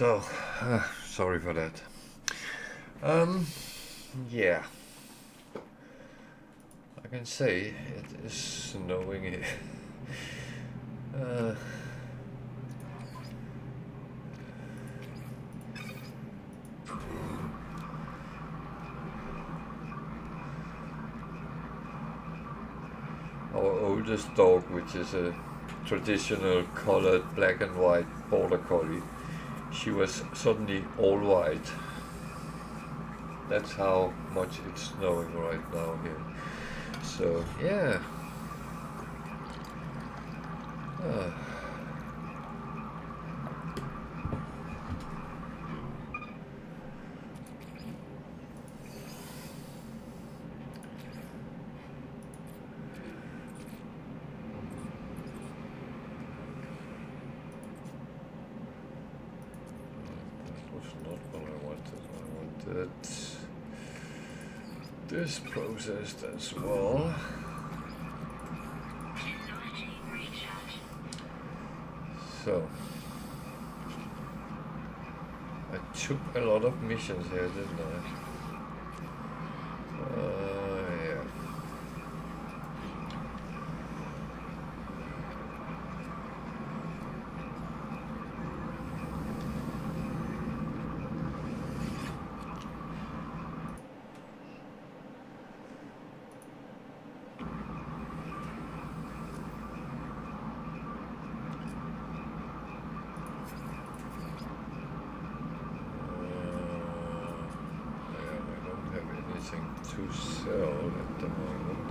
So, sorry for that. Yeah, I can say it is snowing here. uh, our oldest dog, which is a traditional colored black and white border collie, she was suddenly all white. That's how much it's snowing right now here. So, yeah. Uh, that was not what I wanted. I wanted this processed as well. So, I took a lot of missions here, didn't I? Yeah. To sell at the moment.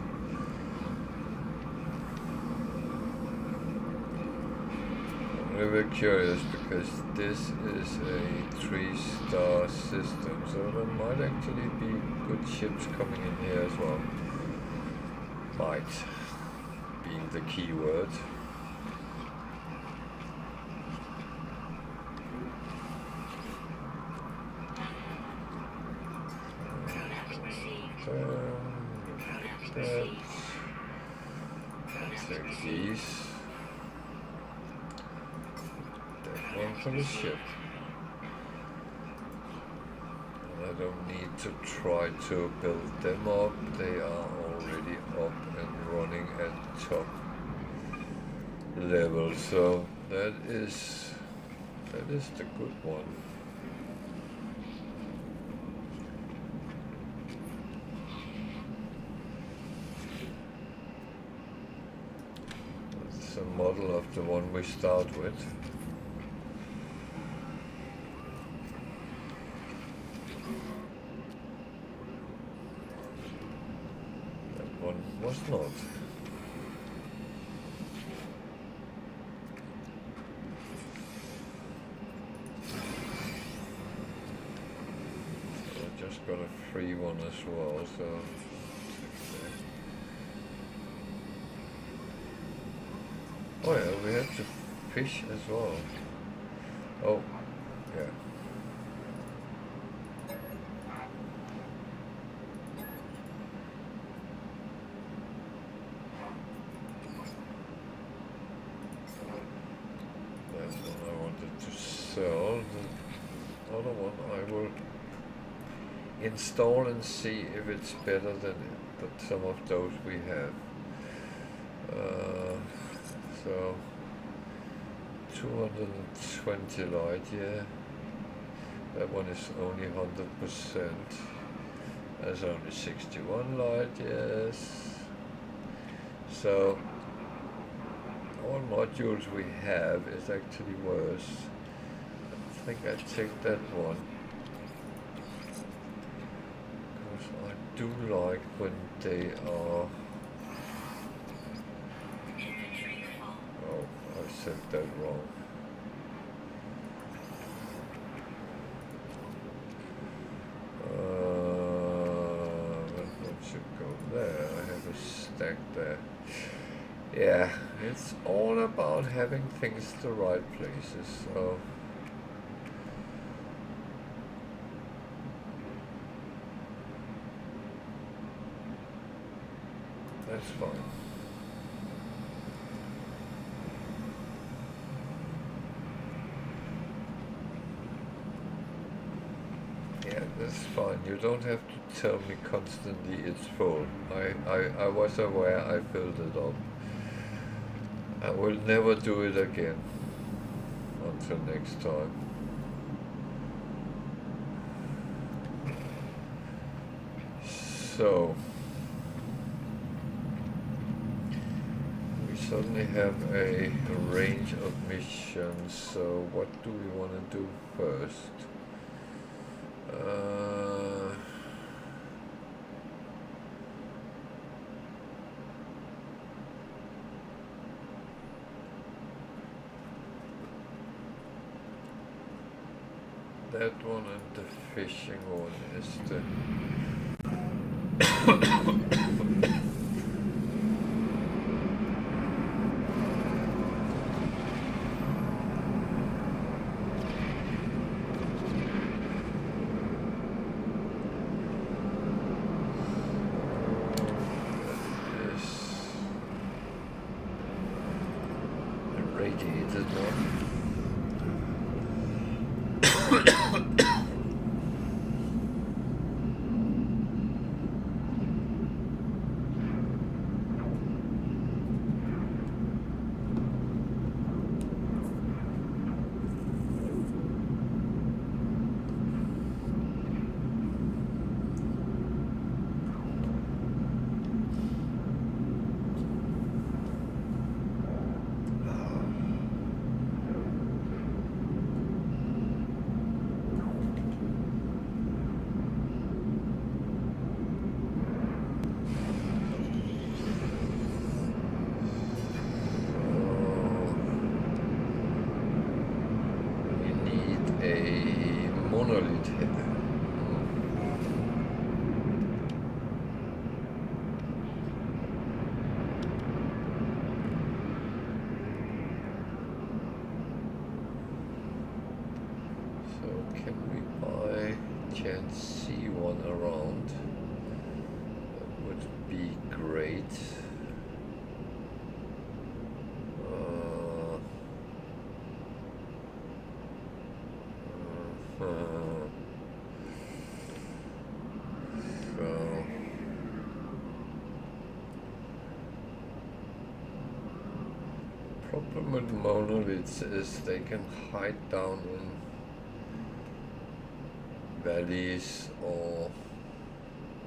I'm a little bit curious because this is a 3-star system, so there might actually be good ships coming in here as well. Might being the key word. Take these. That one for the ship. And I don't need to try to build them up. They are already up and running at top level. So that is the good one. A model of the one we start with. That one was not. So I just got a free one as well, so oh yeah, we have to fish as well. Oh, yeah. That's what I wanted to sell. The other one I will install and see if it's better than some of those we have. So 220 light, yeah. That one is only 100%. There's only 61 light, yes. So all modules we have is actually worse. I think I take that one. Because I do like when they are... I said that wrong. That one should go there. I have a stack there. Yeah, it's all about having things the right places, so... That's fine. That's fine. You don't have to tell me constantly it's full. I was aware I filled it up. I will never do it again. Until next time. So we suddenly have a range of missions. So what do we want to do first? That one and the fishing one is the radiated one. Problem with monoliths is they can hide down in valleys, or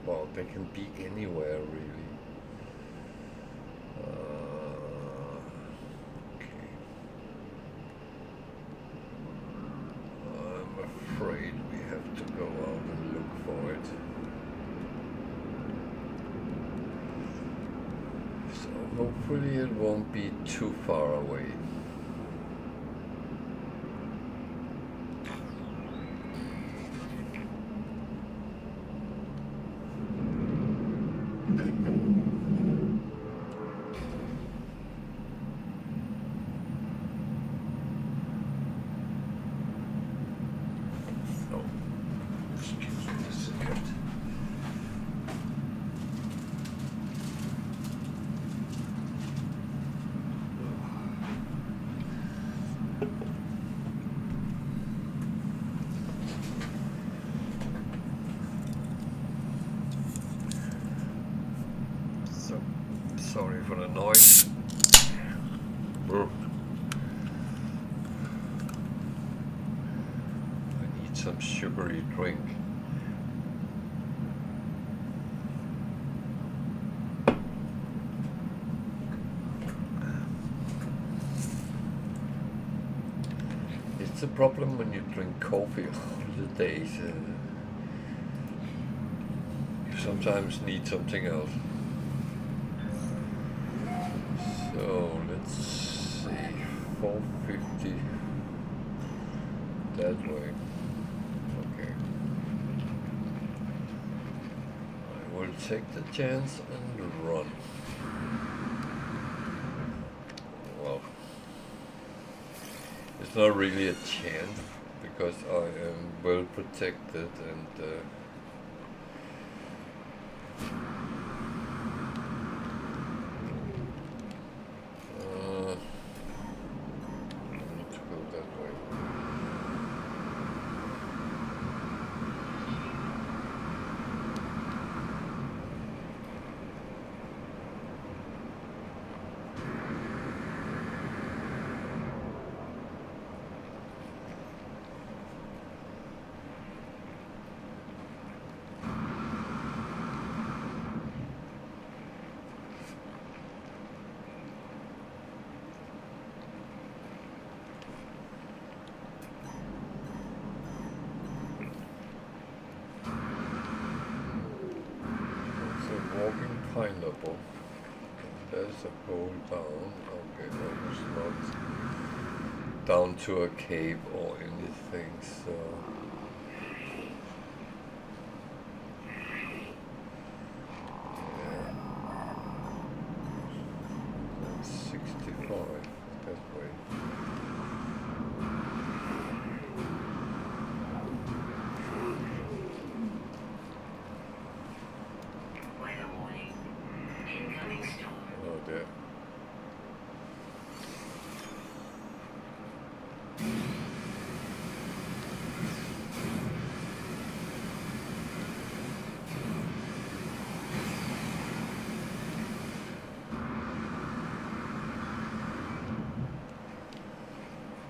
well, they can be anywhere really. Okay. I'm afraid we have to go out and look for it. So hopefully it won't be too far away. Sorry for the noise. I need some sugary drink. It's a problem when you drink coffee all the days. You sometimes need something else. So let's see, 450 that way. Okay. I will take the chance and run. Well, it's not really a chance because I am well protected and there's a hole down. Okay, that was not down to a cave or anything, so... Yeah. That's 65 that way. Oh dear.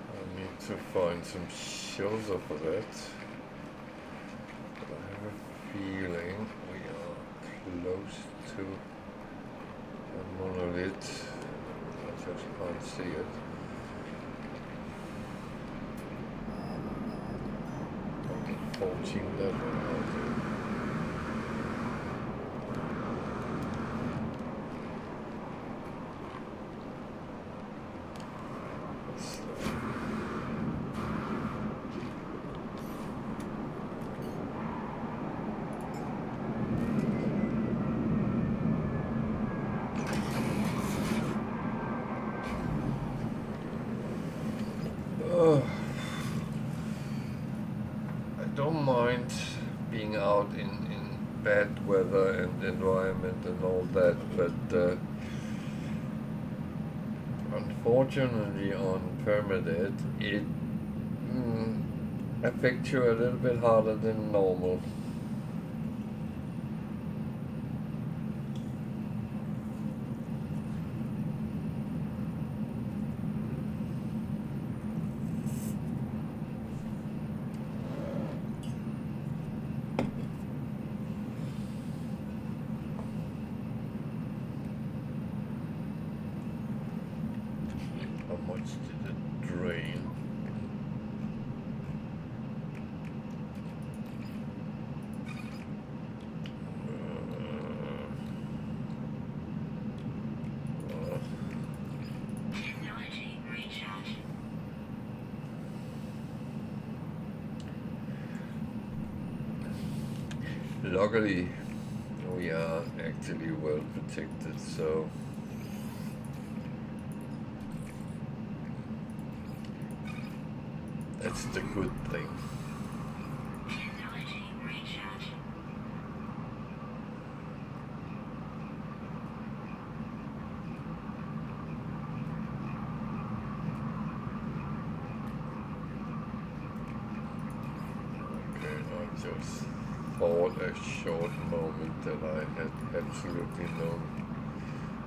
I need to find some shelter for that. But I have a feeling we are close to a monolith. I just can't see it. Only 14 level out there. I don't mind being out in bad weather and environment and all that, but unfortunately on permitted it affects you a little bit harder than normal. How much did it drain? Luckily, we are actually well protected, so that's the good thing. Okay, I just thought a short moment that I had absolutely no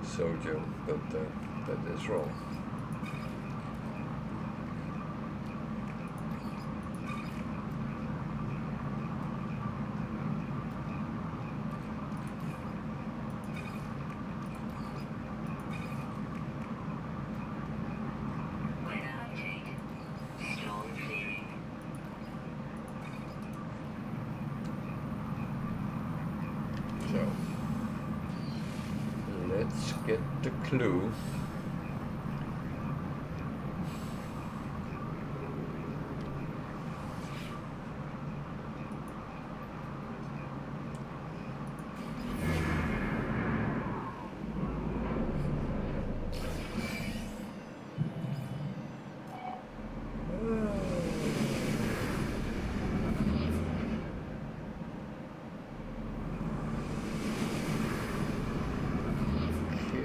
sodium, but that is wrong. So, let's get the clue.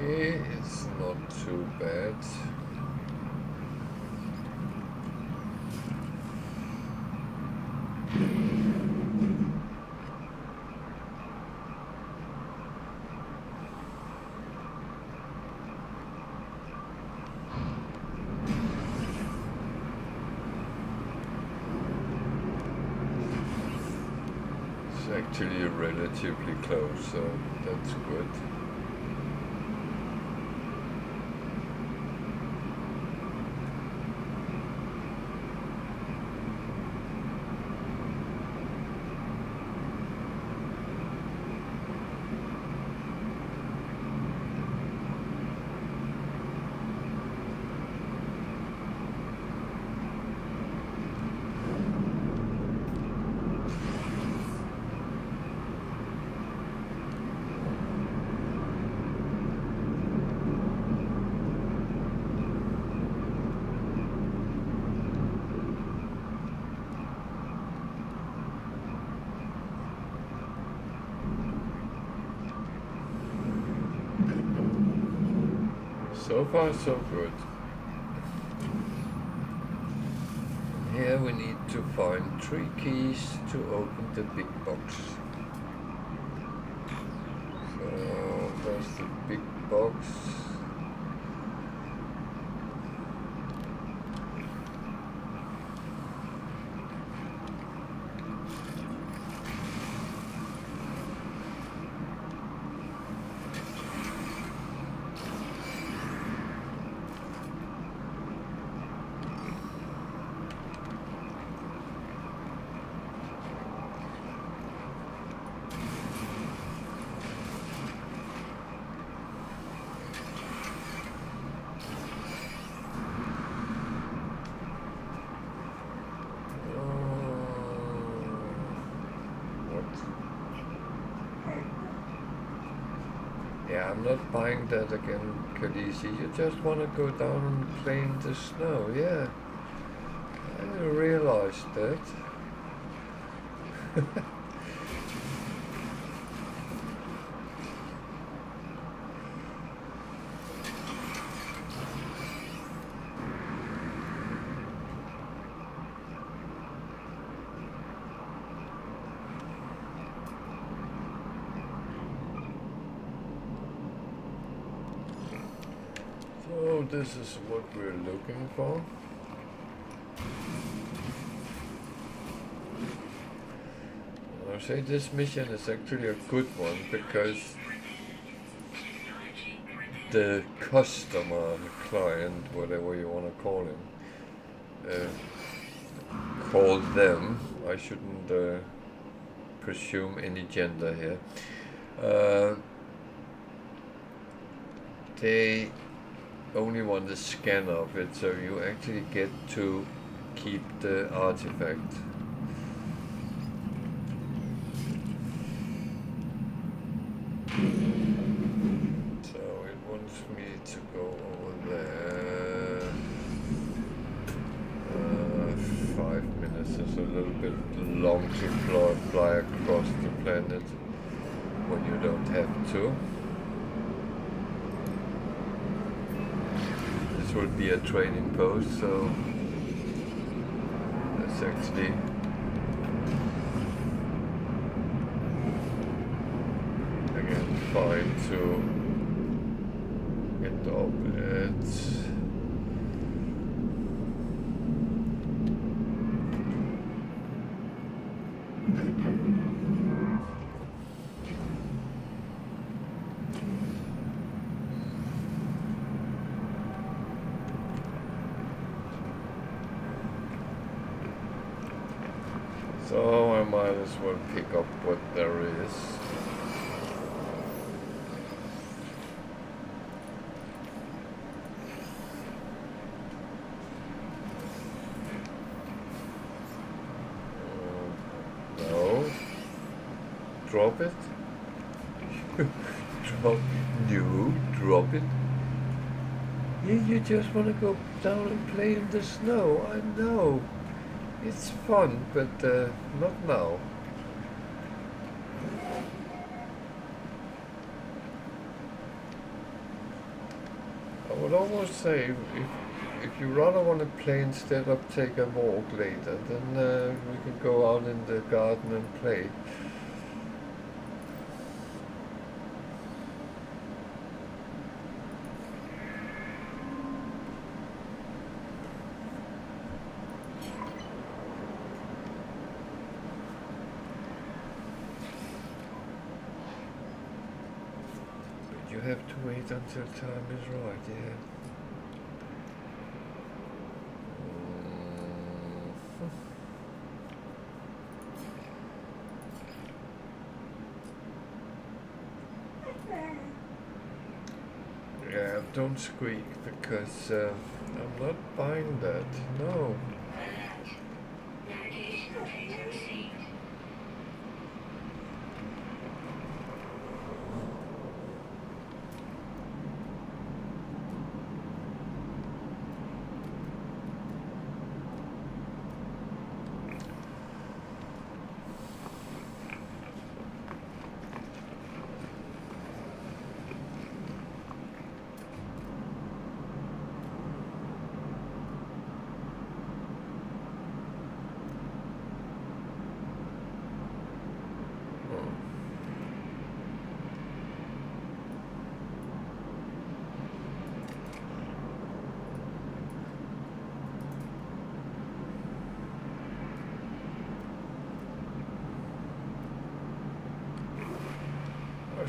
It's not too bad. It's actually relatively close, so that's good. So far so good. Here we need to find 3 keys to open the big box. So there's the big box. Yeah, I'm not buying that again, Khaleesi. You just want to go down and play in the snow. Yeah, I realized that. So this is what we're looking for. I say this mission is actually a good one because the customer, the client, whatever you want to call him, call them. I shouldn't presume any gender here. They only want the scan of it, so you actually get to keep the artifact. So it wants me to go over there. 5 minutes is a little bit long to fly across the planet when you don't have to. This will be a training post, so that's actually again fine to get up it. So I might as well pick up what there is. No. Drop it. Drop it. You just want to go down and play in the snow. I know. It's fun, but not now. I would almost say if you rather want to play instead of take a walk later, then we can go out in the garden and play. You have to wait until time is right, yeah. Yeah, don't squeak because I'm not buying that, no.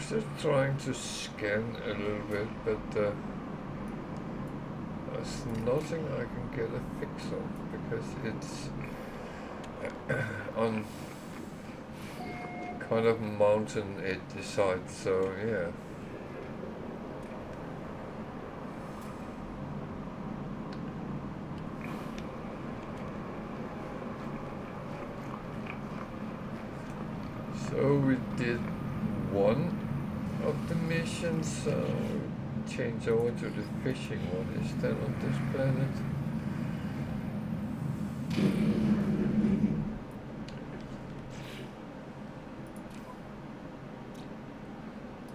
was just trying to scan a little bit, but there's nothing I can get a fix on because it's on kind of mountain edge side, so yeah. So we did one of the missions, so change over to the fishing one instead on this planet.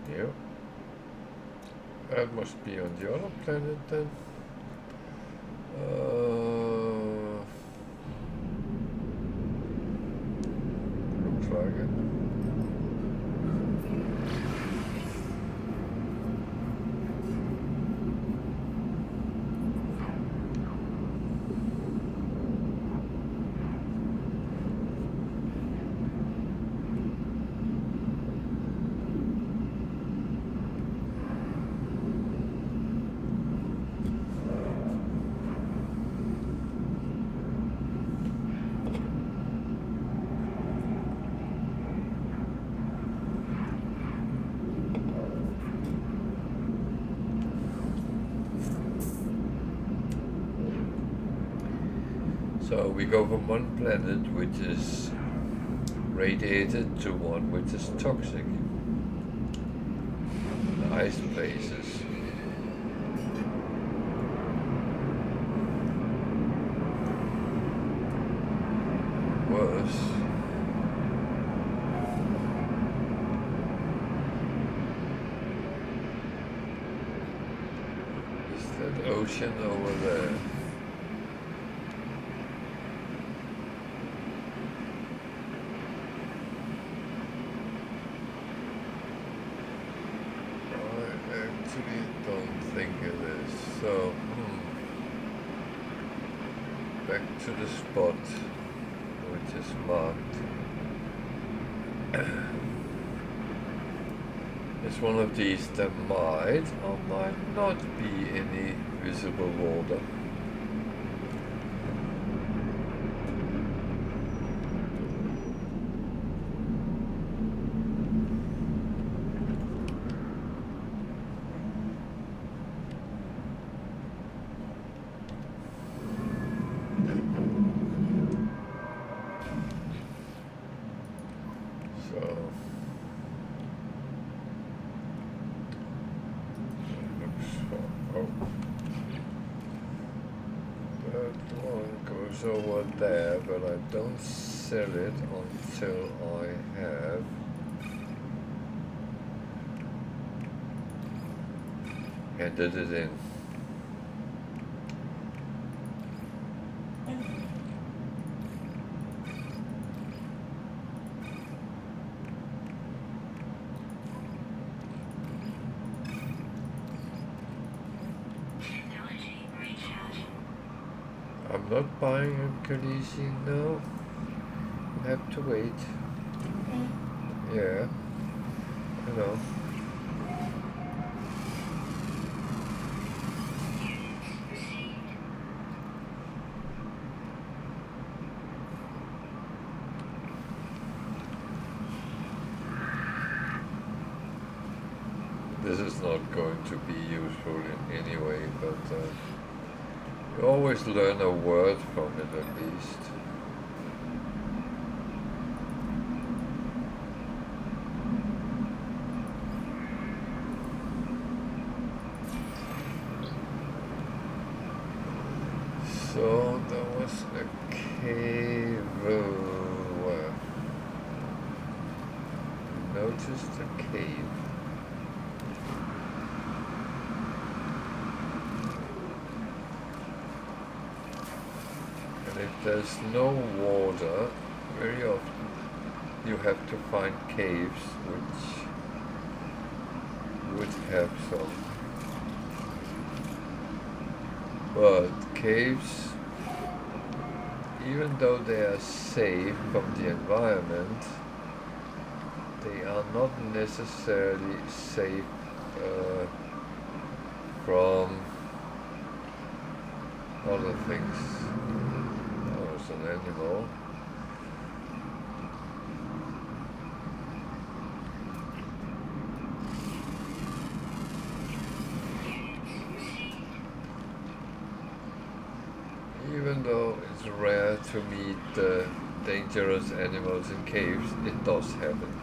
Yep. That must be on the other planet then. Looks like it. So we go from one planet which is radiated to one which is toxic. Nice places. Worse. Is that ocean over there? Don't think it is. So, back to the spot which is marked. It's one of these that might or might not be any visible water. Over there, but I don't sell it until I have handed it in. I'm not buying a Khaleesi now. I have to wait. Yeah, I know. This is not going to be useful in any way, but you always learn a word from it at least. So there was a cave. Where? Noticed a cave. If there's no water, very often you have to find caves which would have some. But caves, even though they are safe from the environment, they are not necessarily safe from other things. Oh, it's an animal. Even though it's rare to meet dangerous animals in caves, it does happen.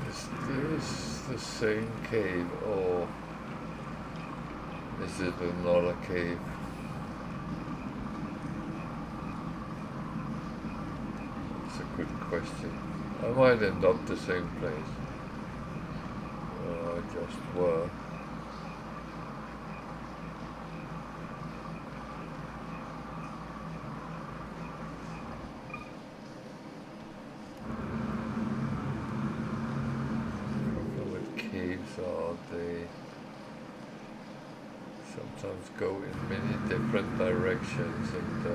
Is this the same cave, or is it another cave? It's a good question. I might end up the same place. I just were. So they sometimes go in many different directions, and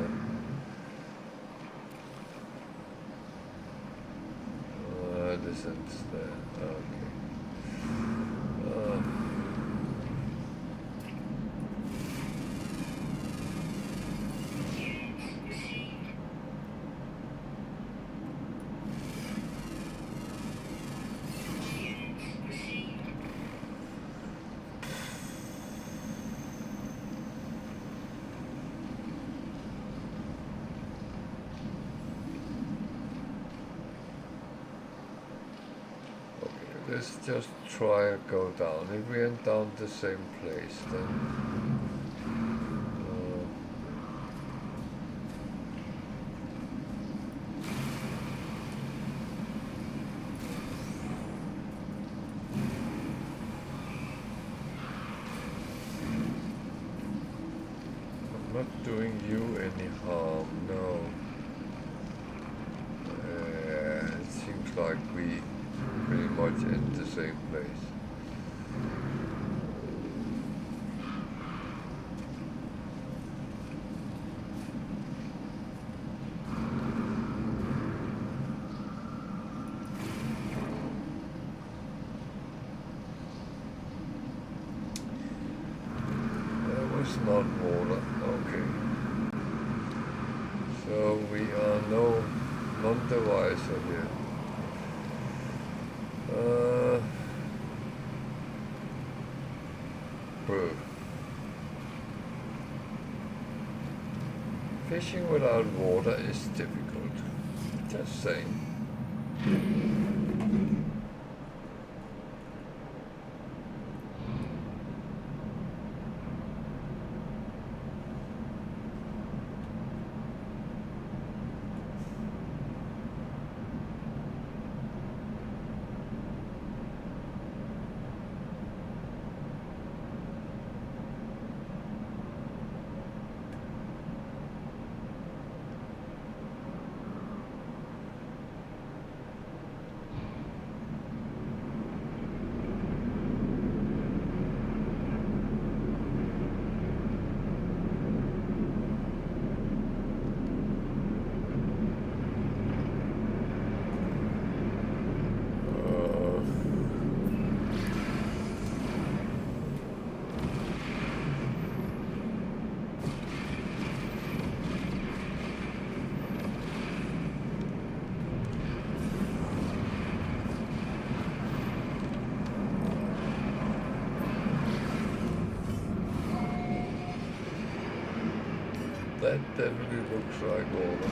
this ends there. Okay. Let's just try and go down. If we end down the same place, then I'm not doing you any harm. No. It seems like we pretty much in the same place. That was not water. Okay. So we are none the wiser here. Fishing without water is difficult. Just saying. That definitely looks like water.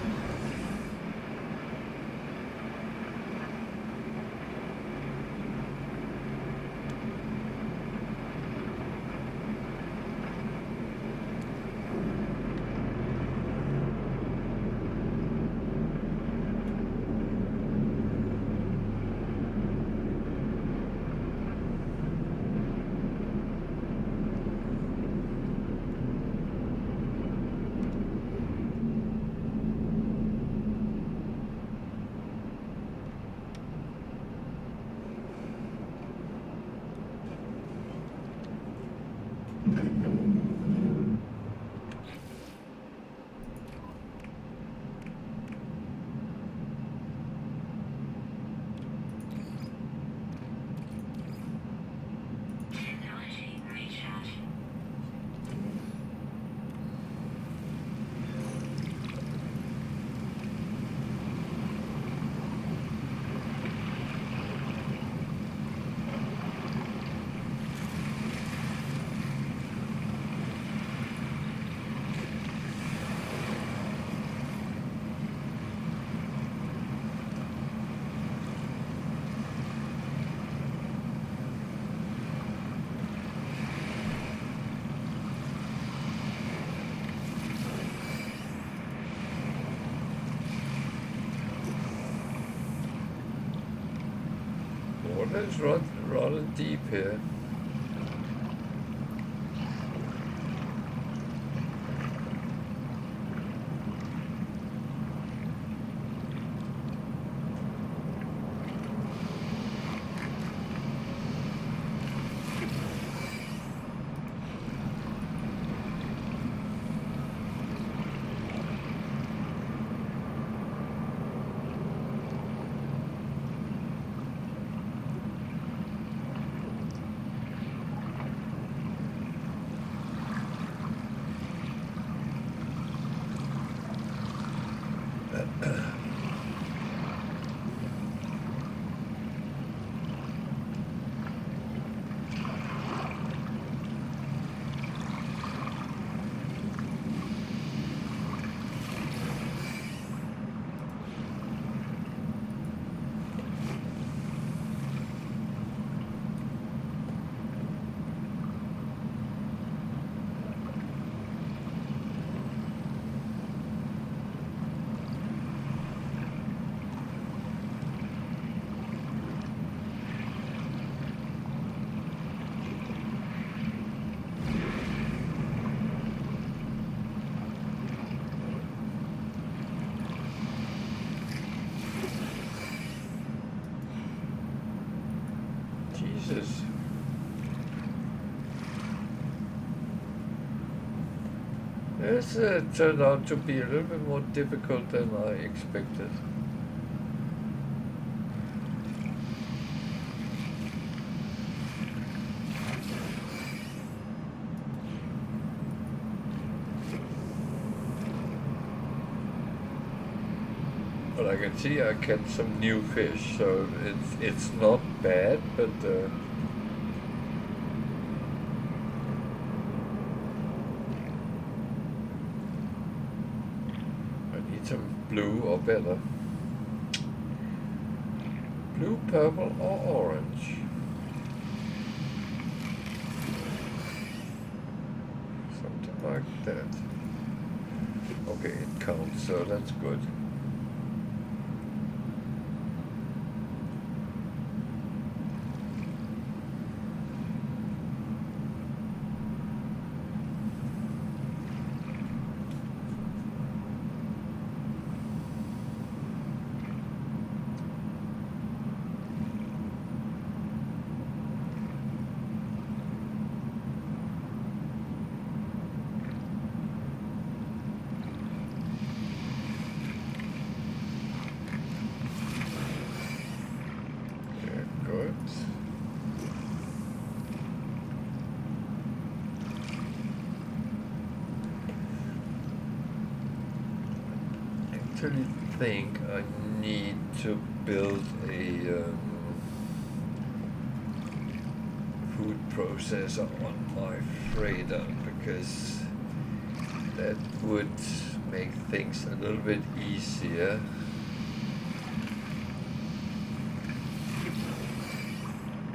Water is rather deep here. Jesus. This turned out to be a little bit more difficult than I expected. But I can see I catch some new fish, so it's not bad, but I need some blue or better. Blue, purple or orange. Something like that. Okay, it counts, so that's good. Actually think I need to build a food processor on my freighter because That would make things a little bit easier.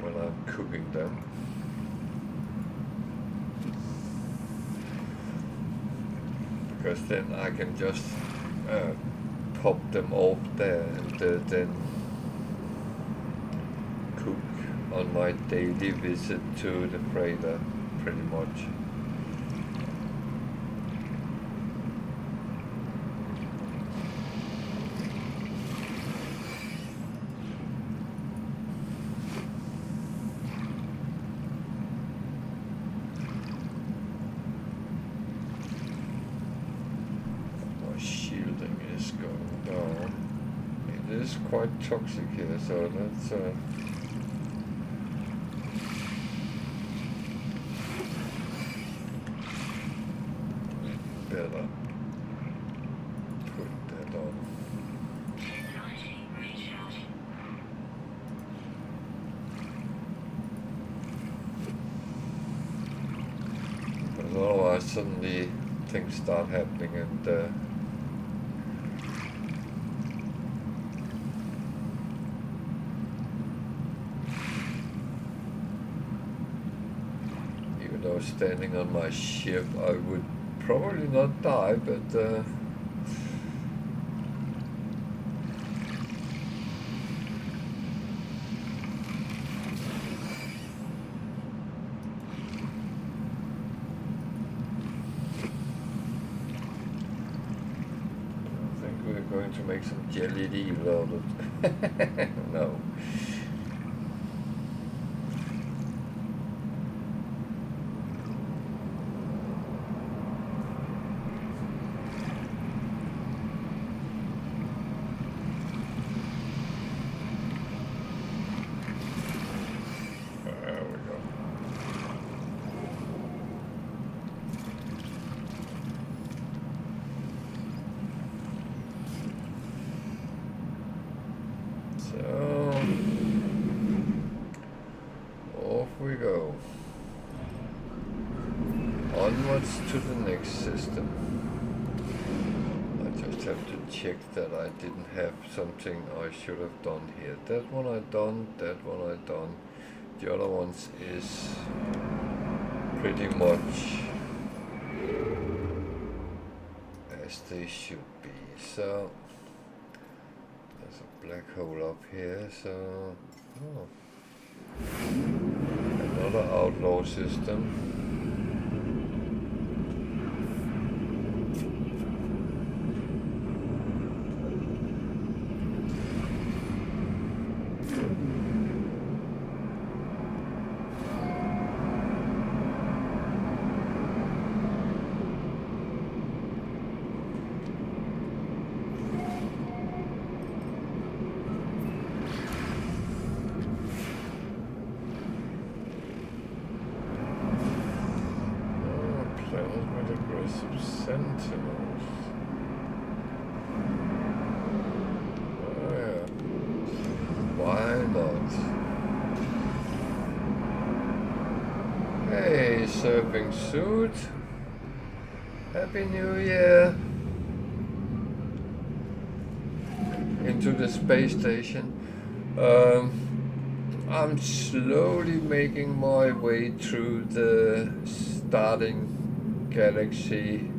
When I'm cooking them. Because then I can just pop them off there and then cook on my daily visit to the freighter, pretty much. Quite toxic here, so that's better put that on. Because otherwise suddenly things start happening and standing on my ship, I would probably not die, but I think we're going to make some jellied eel out of it. No. To the next system. I just have to check that I didn't have something I should have done here. That one I done, that one I done. The other ones is pretty much as they should be. So there's a black hole up here, so another outlaw system. Surfing suit. Happy New Year. Into the space station. I'm slowly making my way through the starting galaxy,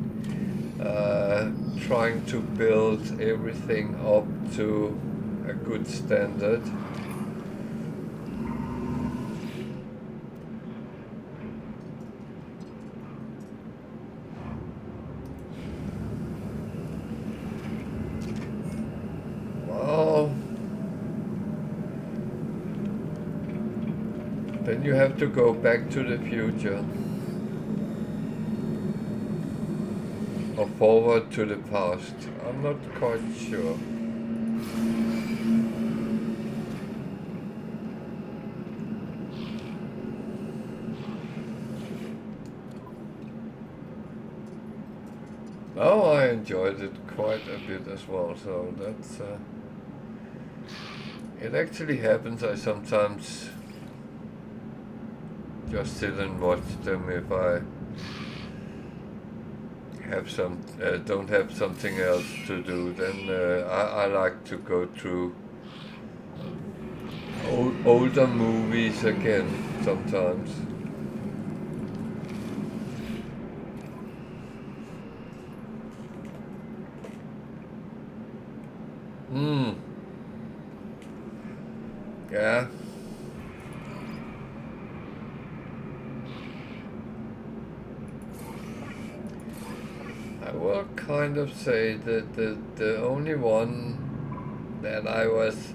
trying to build everything up to a good standard. Then you have to go back to the future or forward to the past. I'm not quite sure. Oh, I enjoyed it quite a bit as well, so that's it actually happens. I sometimes just sit and watch them if I don't have something else to do, then I like to go through older movies again sometimes. Yeah. I will kind of say that the only one that I was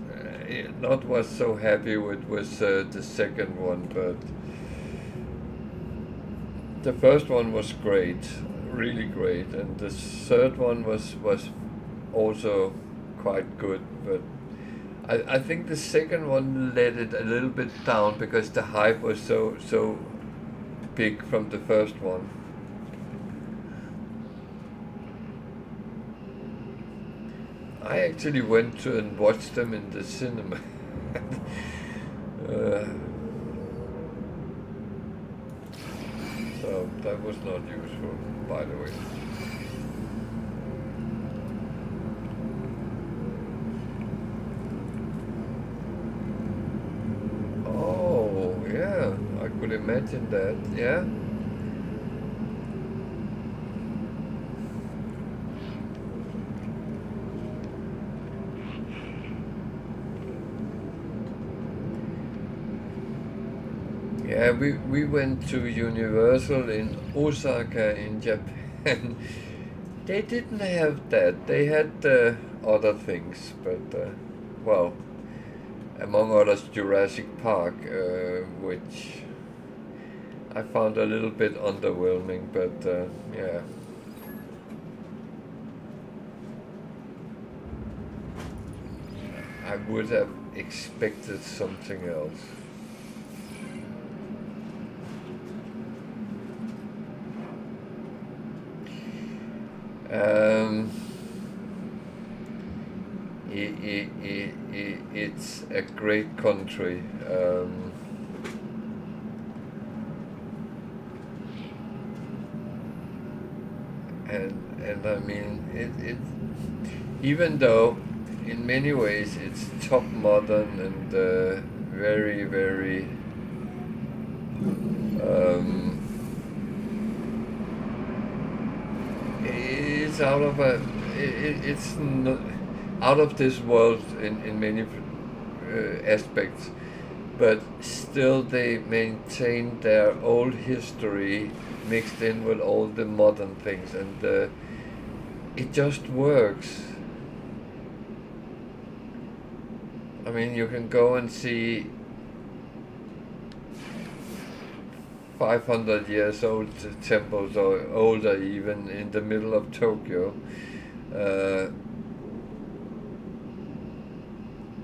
not was so happy with was the second one, but the first one was great, really great, and the third one was also quite good, but I think the second one let it a little bit down because the hype was so big from the first one. I actually went to and watched them in the cinema. So that was not useful, by the way. Oh, yeah, I could imagine that, yeah. Yeah, we went to Universal in Osaka in Japan. They didn't have that. They had other things, but well, among others Jurassic Park, which I found a little bit underwhelming, but yeah. I would have expected something else. It's a great country. And I mean it even though in many ways it's top modern and very it's out of a it's not out of this world in many aspects, but still they maintain their old history mixed in with all the modern things, and it just works. I mean, you can go and see 500 years old temples or older even in the middle of Tokyo.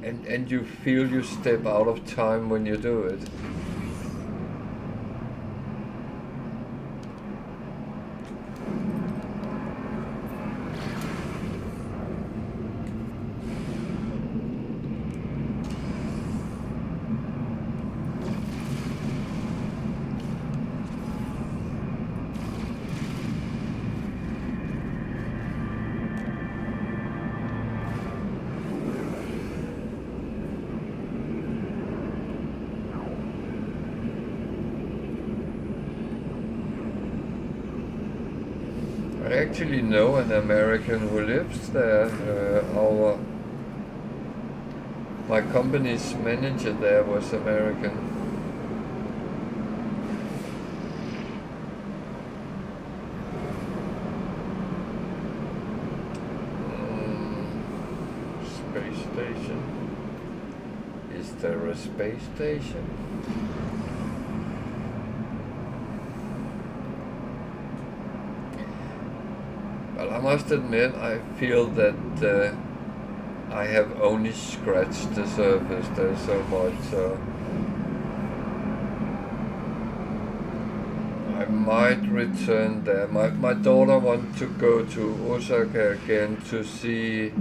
And you feel you step out of time when you do it. I actually know an American who lives there. My company's manager there was American. Space station. Is there a space station? Well, I must admit, I feel that I have only scratched the surface. There's so much, so I might return there. My daughter wants to go to Osaka again to see.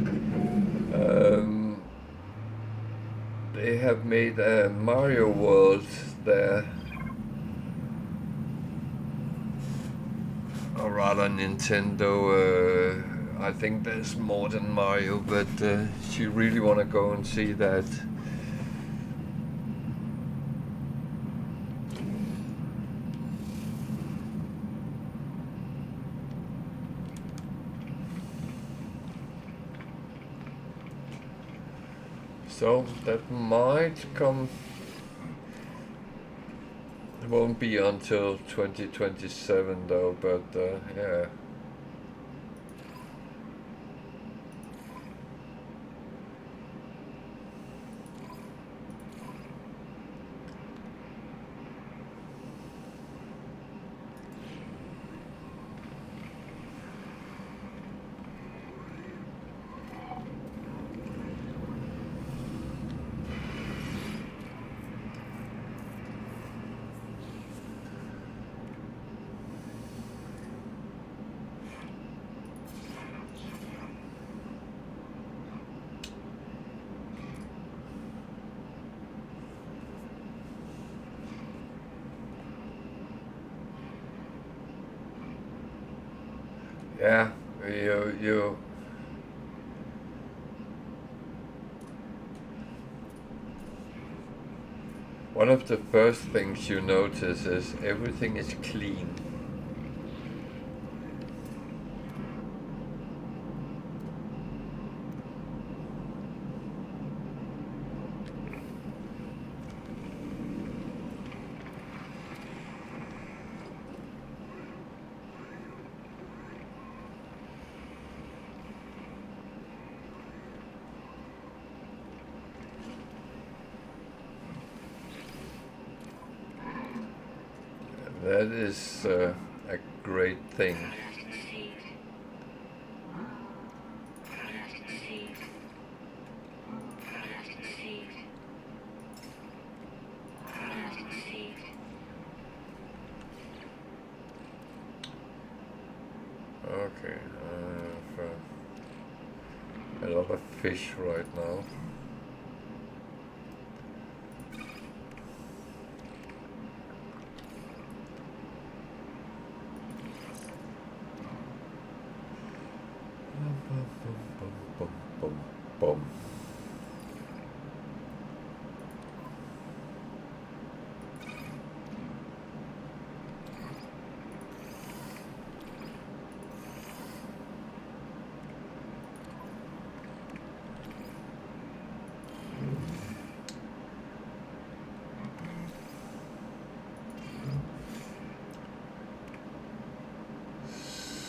They have made a Mario World there. or rather Nintendo. I think there's more than Mario, but she really want to go and see that. So that might come. It won't be until 2027 though, but yeah. Yeah, you. One of the first things you notice is everything is clean. That is a great thing. Okay, I have a lot of fish right now. Boom.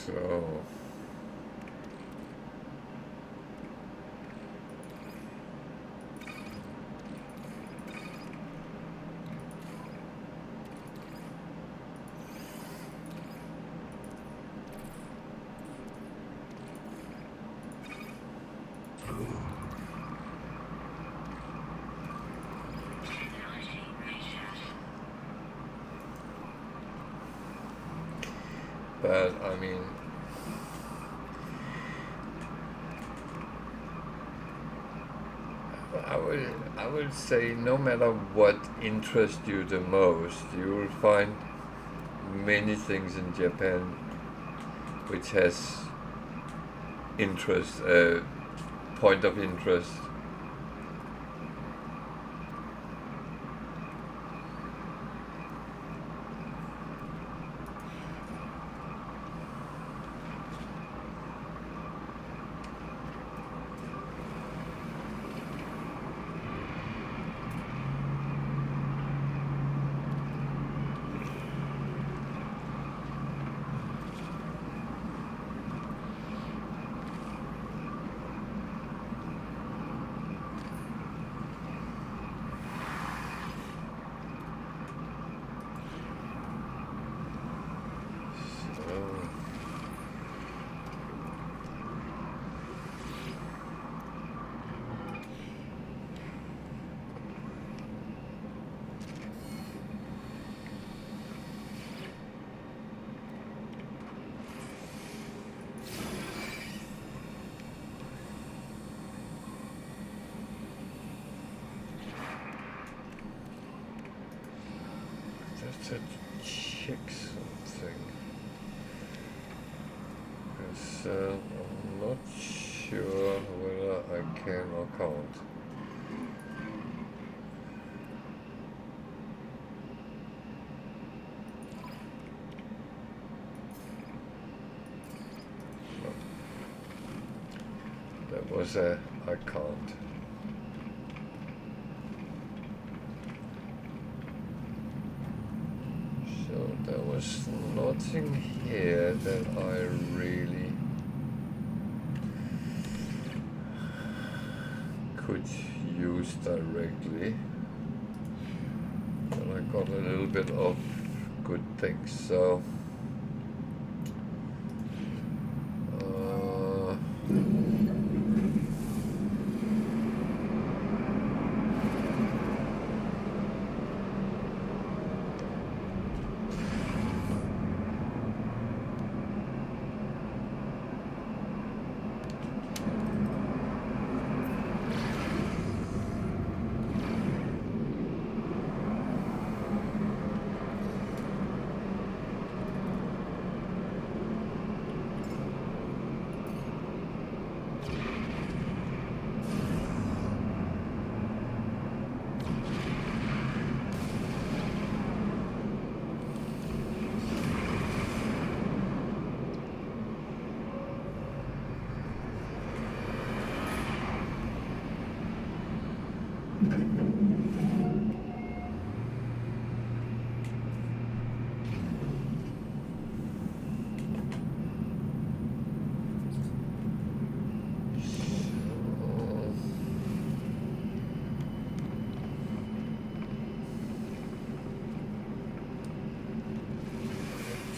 So. But I mean, I would say no matter what interests you the most, you will find many things in Japan which has interest, point of interest. Just to check something. So I'm not sure whether I can or can't. No. That was a I can't. So there was nothing here that I really could use directly, and I got a little bit of good things. So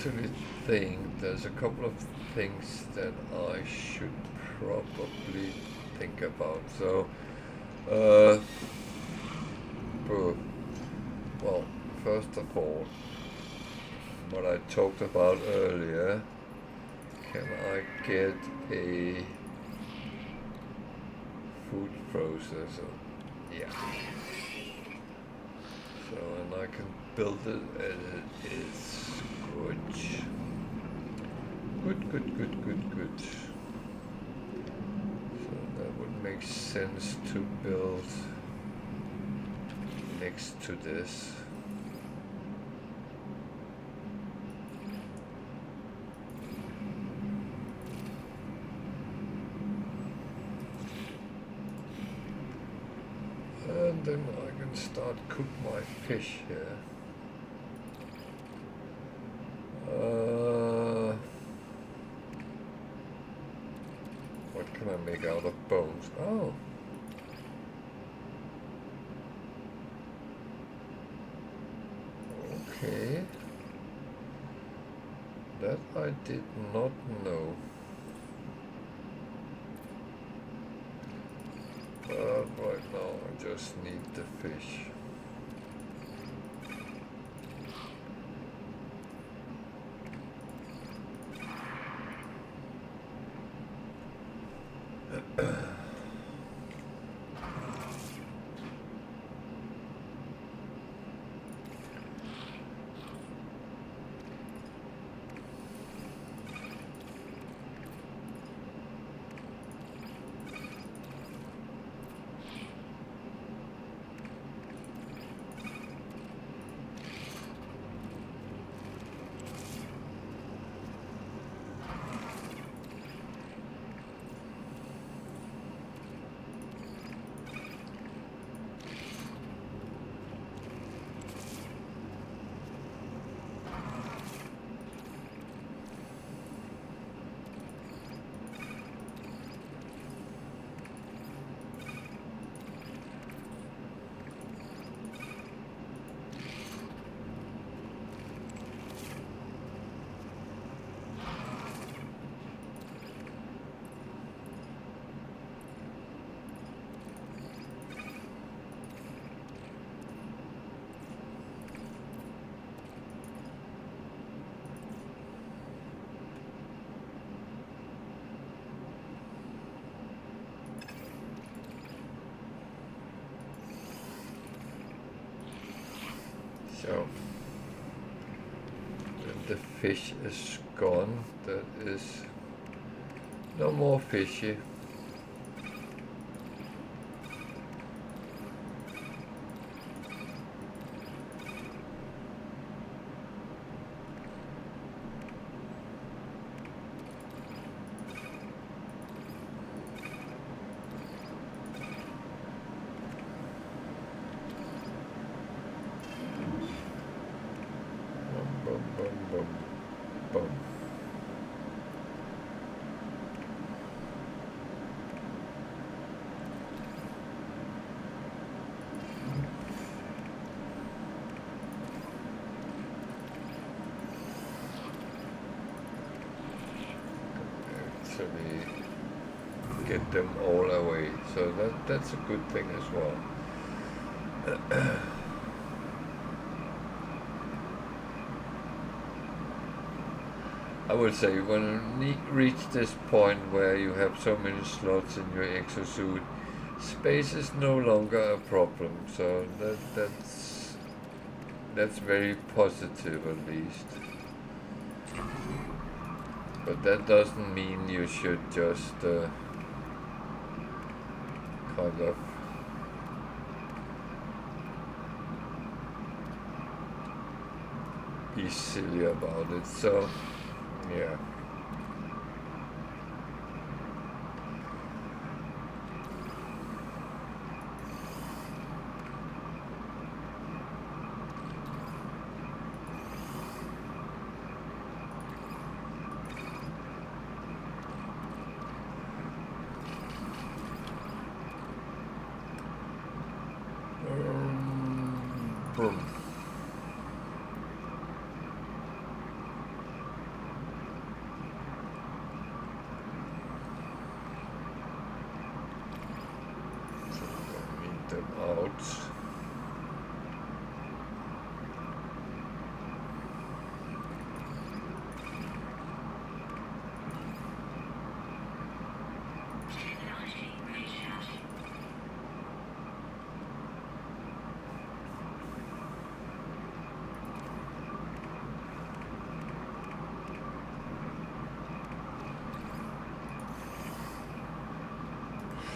actually think there's a couple of things that I should probably think about. So, well, first of all, what I talked about earlier, can I get a food processor? Yeah. So, and I can build it as it is. Good. So that would make sense to build next to this. And then I can start cook my fish here. What can I make out of bones? Oh. Okay. That I did not know. But right now I just need the fish. So the fish is gone. That is No more fishy. Boom, boom, boom, boom. Actually get them all away, so that's a good thing as well. I would say when you reach this point where you have so many slots in your exosuit, space is no longer a problem. So that's very positive at least. But that doesn't mean you should just kind of be silly about it. So yeah. Boom. Them out.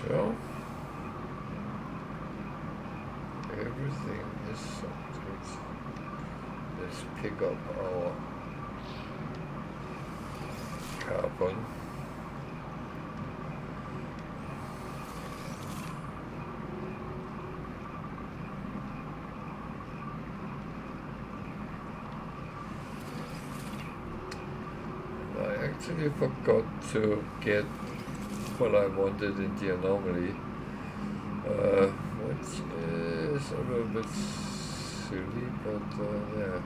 So everything is something. Let's pick up our carbon. I actually forgot to get what I wanted in the anomaly, which is a little bit silly, but yeah.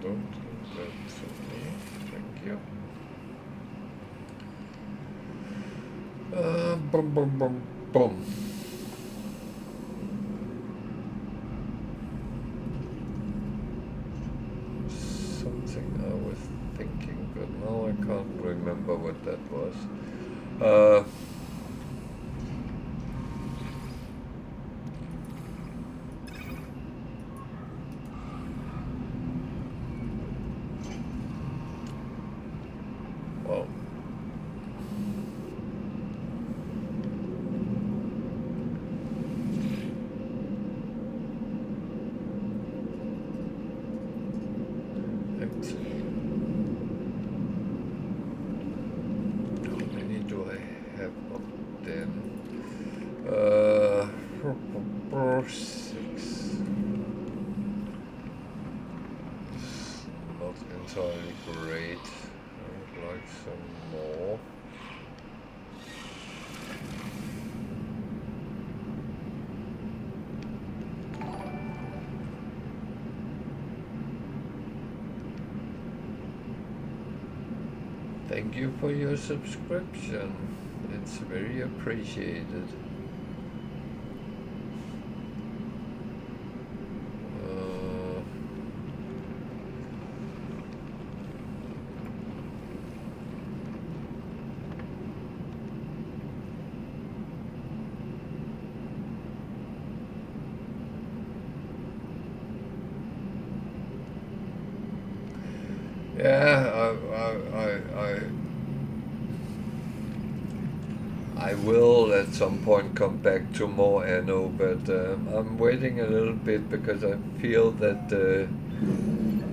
Don't do that to me, thank you. Boom, boom, boom, boom. Something I was thinking, but now I can't remember what that was. Well, actually, how many do I have Thank you for your subscription. It's very appreciated. Yeah, I will at some point come back to more Anno, but I'm waiting a little bit because I feel that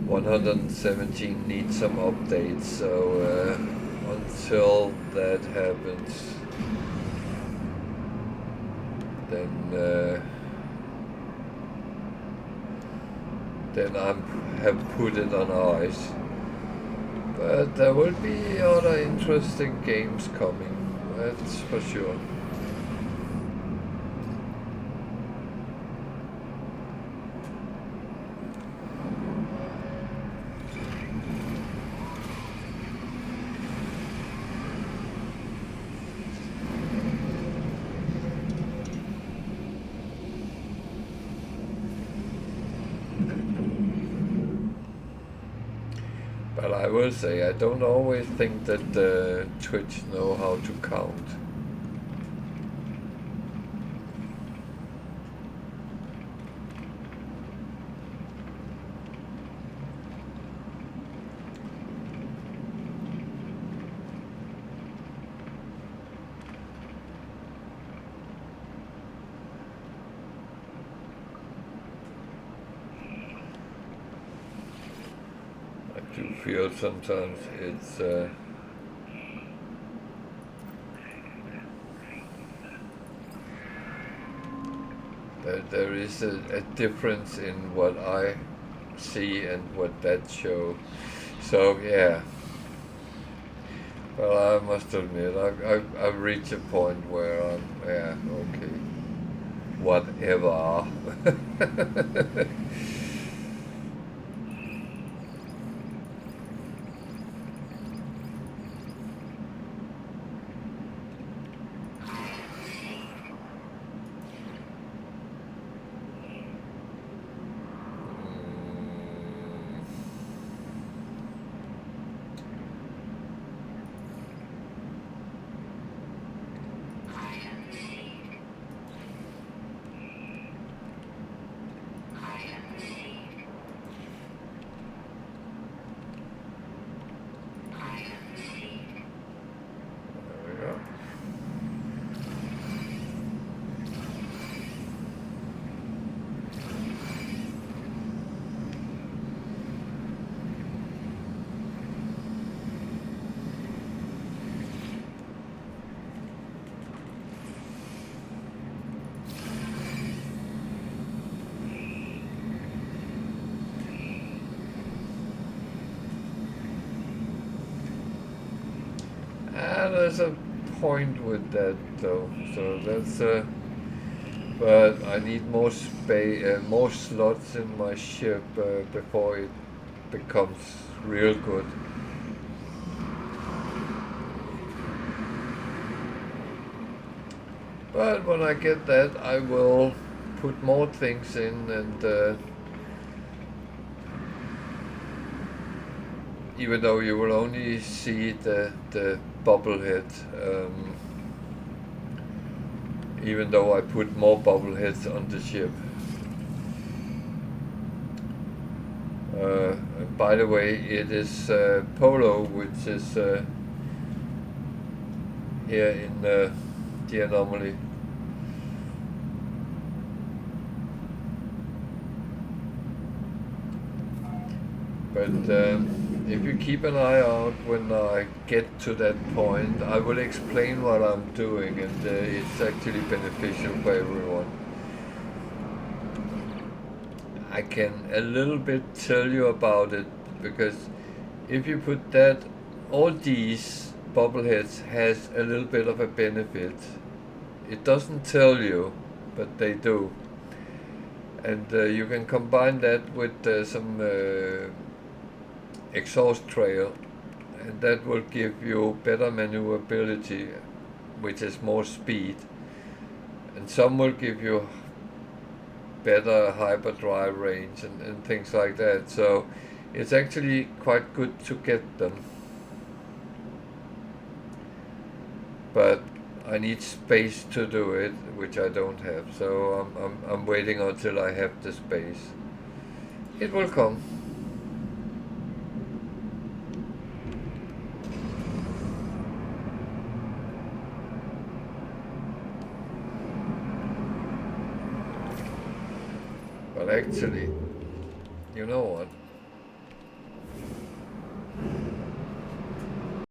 117 needs some updates. So until that happens, then I have put it on ice. But there will be other interesting games coming, that's for sure. But I will say, I don't always think that Twitch know how to count. I do feel sometimes it's that there is a difference in what I see and what that show. So yeah. Well, I must admit, I've reached a point where I'm, yeah, okay, whatever. There's a point with that though, so that's but I need more space, more slots in my ship before it becomes real good. But when I get that, I will put more things in, and even though you will only see the bobblehead, even though I put more bobbleheads on the ship. By the way, it is Polo, which is here in the anomaly. But if you keep an eye out when I get to that point, I will explain what I'm doing, and it's actually beneficial for everyone. I can a little bit tell you about it, because if you put that, all these bobbleheads has a little bit of a benefit. It doesn't tell you, but they do. And you can combine that with some exhaust trail, and that will give you better maneuverability, which is more speed, and some will give you better hyperdrive range and things like that. So it's actually quite good to get them, but I need space to do it, which I don't have. So I'm waiting until I have the space. It will come. But actually, you know what?